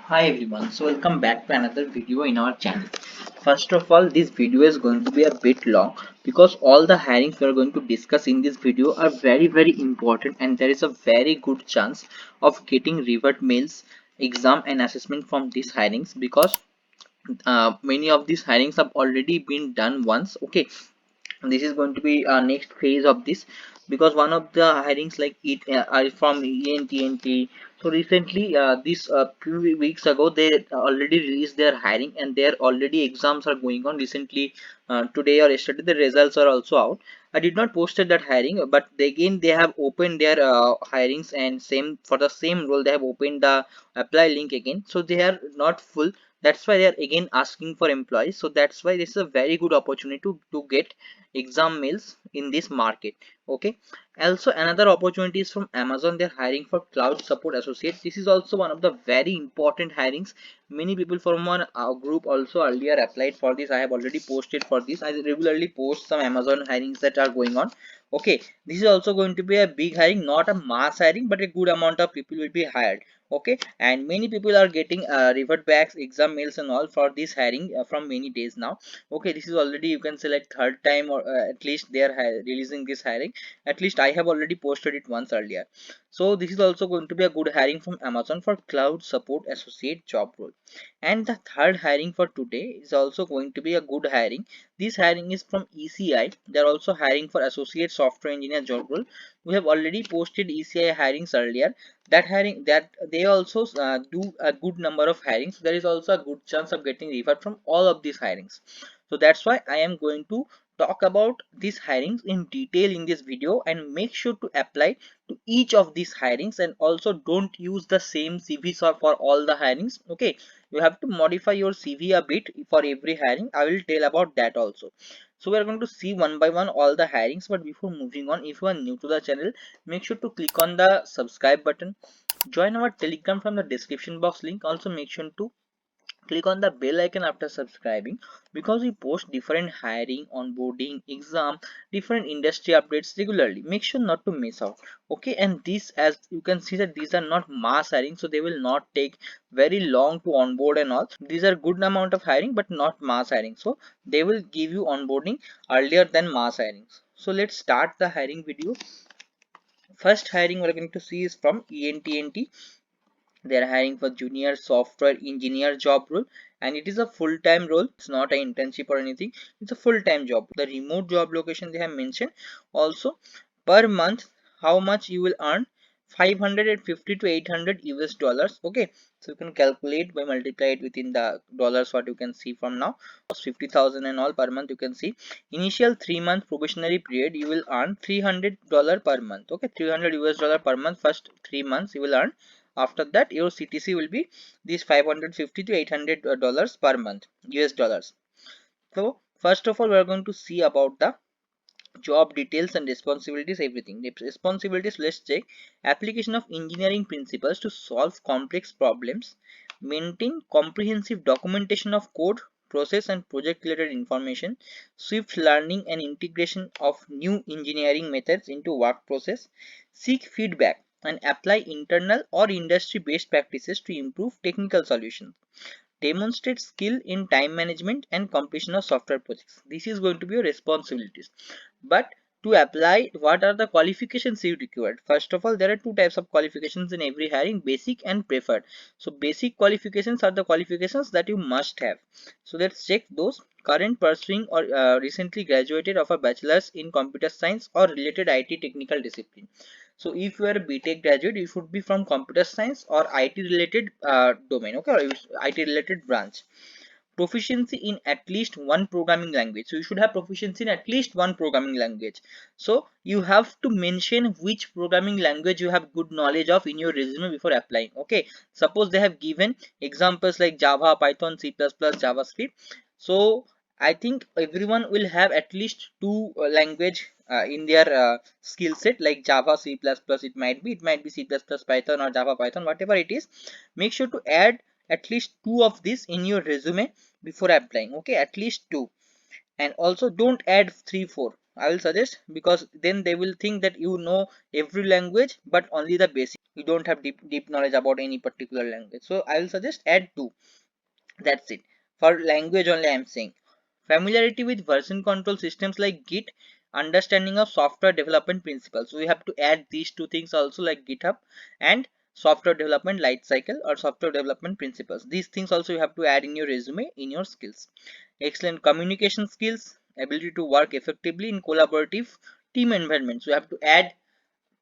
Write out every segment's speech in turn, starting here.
Hi everyone, so welcome back to another video in our channel. First of all, this video is going to be a bit long because all the hirings we are going to discuss in this video are very important, and there is a very good chance of getting revert mails, exam and assessment from these hirings because many of these hirings have already been done once. Okay, this is going to be our next phase of this because one of the hirings like it are from ENTNT. So recently this few weeks ago they already released their hiring, and their already exams are going on recently. Today or yesterday the results are also out. I did not posted that hiring, but again they have opened their hirings, and same for the same role they have opened the apply link again, so they are not full. That's why they are again asking for employees. So that's why this is a very good opportunity to get exam mails in this market. Okay, also another opportunity is from Amazon. They're hiring for cloud support associate. This is also one of the very important hirings. Many people from our group also earlier applied for this. I have already posted for this. I regularly post some Amazon hirings that are going on. Okay, this is also going to be a big hiring, not a mass hiring, but a good amount of people will be hired. Okay, and many people are getting revert backs, exam mails and all for this hiring from many days now. Okay, this is already, you can select third time, or at least they are releasing this hiring. At least I have already posted it once earlier. So this is also going to be a good hiring from Amazon for cloud support associate job role. And the third hiring for today is also going to be a good hiring. This hiring is from ECI. They are also hiring for associate software engineer job role. We have already posted ECI hirings earlier. That hiring, that they also do a good number of hirings. So there is also a good chance of getting revert from all of these hirings. So that's why I am going to talk about these hirings in detail in this video, and make sure to apply to each of these hirings, and also don't use the same CVs for all the hirings. Okay, you have to modify your CV a bit for every hiring. I will tell about that also. So we are going to see one by one all the hirings, but before moving on, if you are new to the channel, make sure to click on the subscribe button, join our Telegram from the description box link. Also make sure to click on the bell icon after subscribing, because we post different hiring, onboarding, exam, different industry updates regularly. Make sure not to miss out. Okay, and these, as you can see, that these are not mass hiring, so they will not take very long to onboard and all. These are good amount of hiring but not mass hiring, so they will give you onboarding earlier than mass hirings. So let's start the hiring video. First hiring we're going to see is from ENTNT. They are hiring for junior software engineer job role, and it is a full-time role. It's not an internship or anything. It's a full-time job. The remote job location they have mentioned. Also, per month how much you will earn: 550 to 800 US dollars. Okay, so you can calculate by multiply it within the dollars, what you can see from now. 50,000 and all per month, you can see. Initial 3-month probationary period, you will earn $300 per month. Okay, 300 US dollar per month. First 3 months you will earn. After that your CTC will be these 550 to 800 dollars per month, US dollars. So first of all we are going to see about the job details and responsibilities, everything. The responsibilities, let's check. Application of engineering principles to solve complex problems, maintain comprehensive documentation of code, process and project related information, swift learning and integration of new engineering methods into work process, seek feedback and apply internal or industry based practices to improve technical solutions, demonstrate skill in time management and completion of software projects. This is going to be your responsibilities. But to apply, what are the qualifications you required? First of all, there are two types of qualifications in every hiring: basic and preferred. So basic qualifications are the qualifications that you must have. So let's check those. Current pursuing or recently graduated of a bachelor's in computer science or related IT technical discipline. So if you are a BTech graduate, you should be from computer science or IT related domain, okay, or IT related branch. Proficiency in at least one programming language. So you should have proficiency in at least one programming language. So you have to mention which programming language you have good knowledge of in your resume before applying. Okay, suppose they have given examples like Java, Python, C++, JavaScript. So I think everyone will have at least two language in their skill set, like Java, C++. It might be C++, Python, or Java, Python, whatever it is. Make sure to add at least two of this in your resume before applying. Okay, at least two. And also don't add 3 4. I will suggest, because then they will think that you know every language but only the basic, you don't have deep knowledge about any particular language. So I will suggest add 2. That's it. For language only I am saying. Familiarity with version control systems like Git, understanding of software development principles. So we have to add these 2 things also, like GitHub and software development life cycle or software development principles. These things also you have to add in your resume, in your skills. Excellent communication skills, ability to work effectively in collaborative team environments. So you have to add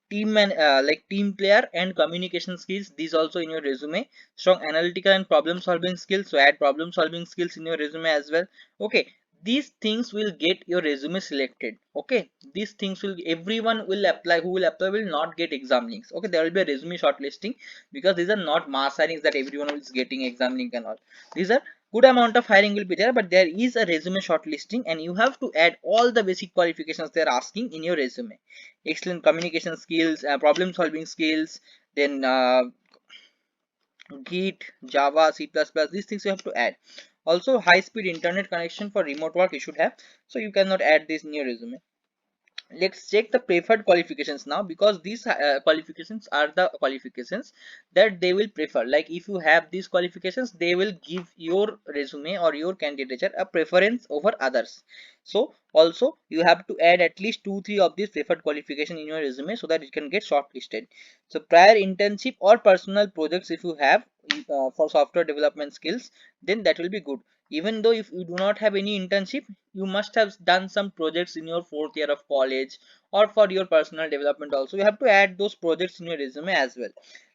team and like team player and communication skills, these also in your resume. Strong analytical and problem solving skills, so add problem solving skills in your resume as well. Okay, these things will get your resume selected. Okay, these things will, everyone will apply, who will apply will not get exam links. Okay, there will be a resume shortlisting, because these are not mass hirings that everyone is getting exam link and all. These are good amount of hiring will be there, but there is a resume shortlisting and you have to add all the basic qualifications they are asking in your resume. Excellent communication skills, problem solving skills, then Git, Java, C++, these things you have to add. Also high speed internet connection for remote work you should have, so you cannot add this in your resume. Let's check the preferred qualifications now, because these qualifications are the qualifications that they will prefer. Like if you have these qualifications, they will give your resume or your candidature a preference over others. So also you have to add at least 2-3 of these preferred qualification in your resume so that it can get shortlisted. So prior internship or personal projects if you have for software development skills, then that will be good. Even though if you do not have any internship, you must have done some projects in your 4th year of college or for your personal development also. You have to add those projects in your resume as well.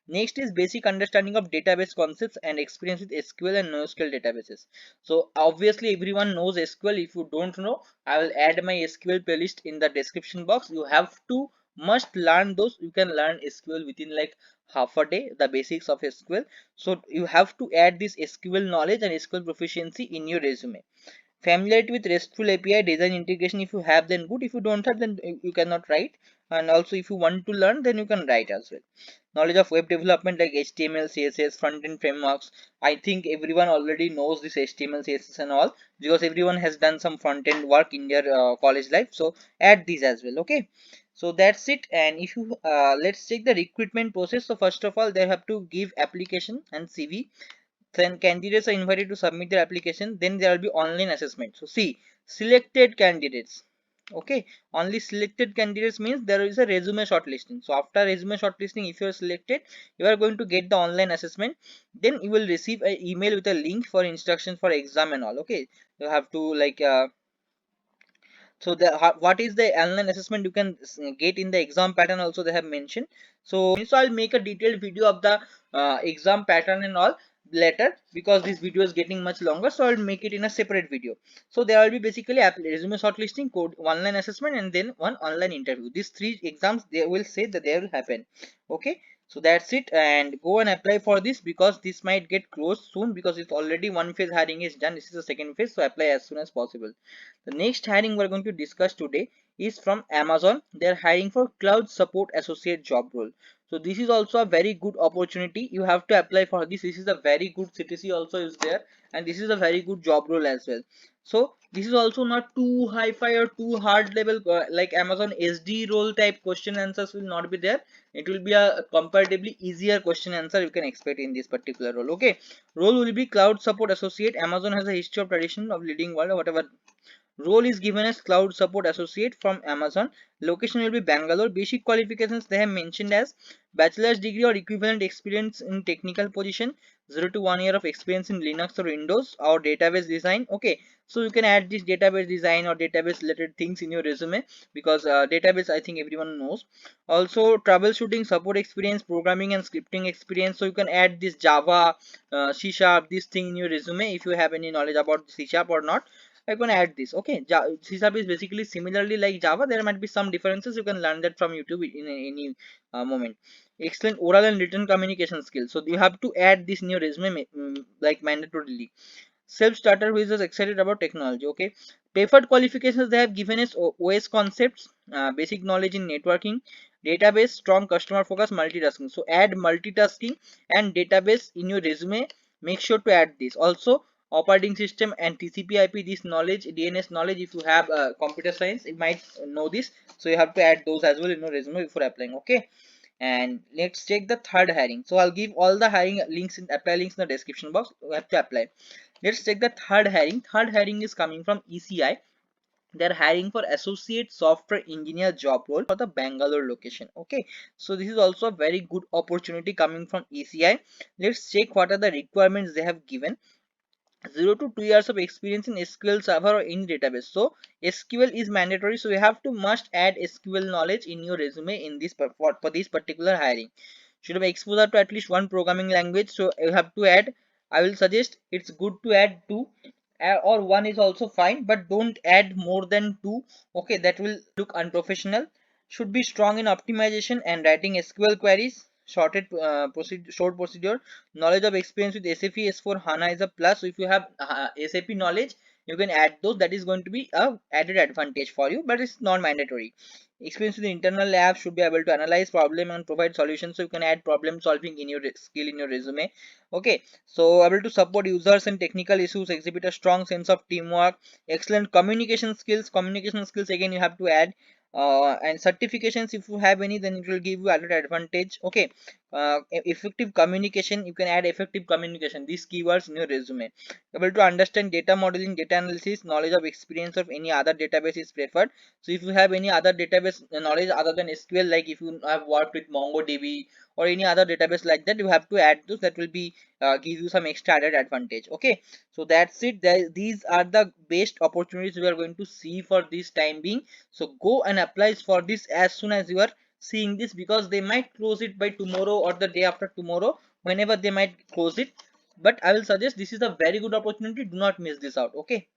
Next is basic understanding of database concepts and experience with SQL and NoSQL databases. So obviously everyone knows SQL. If you don't know, I will add my SQL playlist in the description box. You have to must learn those. You can learn SQL within like half a day, the basics of SQL. So you have to add this SQL knowledge and SQL proficiency in your resume. Familiarity with RESTful API design integration, if you have then good, if you don't have then you cannot write. And also if you want to learn then you can write as well. Knowledge of web development like HTML, CSS, front-end frameworks. I think everyone already knows this HTML, CSS and all, because everyone has done some front-end work in their college life. So add these as well. Okay, so that's it. And if you let's check the recruitment process. So first of all, they have to give application and CV. Then candidates are invited to submit their application. Then there will be online assessment. So see, selected candidates. Okay, only selected candidates means there is a resume shortlisting. So after resume shortlisting, if you are selected, you are going to get the online assessment. Then you will receive an email with a link for instructions for exam and all. Okay, you have to like so the what is the online assessment you can get in the exam pattern also they have mentioned. So I'll make a detailed video of the exam pattern and all later, because this video is getting much longer, so I'll make it in a separate video. So there will be basically resume shortlisting, code online assessment, and then one online interview. These 3 exams they will say that they will happen. Okay, so that's it, and go and apply for this, because this might get closed soon, because it's already one phase hiring is done. This is the second phase, so apply as soon as possible. The next hiring we're going to discuss today is from Amazon. They're hiring for cloud support associate job role. So this is also a very good opportunity. You have to apply for this. This is a very good CTC also is there, and this is a very good job role as well. So this is also not too high-fi or too hard level like Amazon SD role type question answers will not be there. It will be a comparatively easier question answer you can expect in this particular role. Okay, role will be cloud support associate. Amazon has a history of tradition of leading world or whatever. Role is given as cloud support associate from Amazon. Location will be Bangalore. Basic qualifications they have mentioned as bachelor's degree or equivalent experience in technical position, 0 to 1 year of experience in Linux or Windows or database design. Okay, so you can add this database design or database related things in your resume, because database I think everyone knows. Also troubleshooting support experience, programming and scripting experience. So you can add this Java, C Sharp, this thing in your resume if you have any knowledge about C Sharp or not. I'm gonna add this. Okay, C Sharp is basically similarly like Java. There might be some differences. You can learn that from YouTube in any moment. Excellent oral and written communication skills. So you have to add this in your resume like mandatorily. Self-starter who is just excited about technology. Okay, preferred qualifications they have given is OS concepts, basic knowledge in networking, database, strong customer focus, multitasking. So add multitasking and database in your resume. Make sure to add this also. operating system and TCP/IP. This knowledge, DNS knowledge, if you have computer science, you might know this. So you have to add those as well in your resume before applying. Okay. And let's check the third hiring. So I'll give all the hiring links in apply links in the description box. You have to apply. Let's check the third hiring. Third hiring is coming from ECI. They're hiring for associate software engineer job role for the Bangalore location. Okay, so this is also a very good opportunity coming from ECI. Let's check what are the requirements they have given. 0 to 2 years of experience in SQL Server or any database. So SQL is mandatory, so you have to must add SQL knowledge in your resume in this for this particular hiring. Should have exposure to at least one programming language, so you have to add. I will suggest it's good to add two, or one is also fine, but don't add more than two. Okay, that will look unprofessional. Should be strong in optimization and writing SQL queries. Short procedure. Knowledge of experience with SAP S4 HANA is a plus. So if you have SAP knowledge, you can add those. That is going to be a added advantage for you, but it's not mandatory. Experience with internal labs, should be able to analyze problem and provide solutions. So you can add problem solving in your skill in your resume. Okay, so able to support users and technical issues, exhibit a strong sense of teamwork, excellent communication skills. Communication skills again you have to add. And certifications, if you have any, then it will give you added advantage. Okay, effective communication, you can add effective communication, these keywords in your resume. Able to understand data modeling, data analysis, knowledge of experience of any other database is preferred. So if you have any other database knowledge other than SQL, like if you have worked with MongoDB or any other database like that, you have to add those. That will be give you some extra added advantage. Okay, so that's it. These are the best opportunities we are going to see for this time being. So go and apply for this as soon as you are seeing this, because they might close it by tomorrow or the day after tomorrow, whenever they might close it. But I will suggest this is a very good opportunity. Do not miss this out. Okay.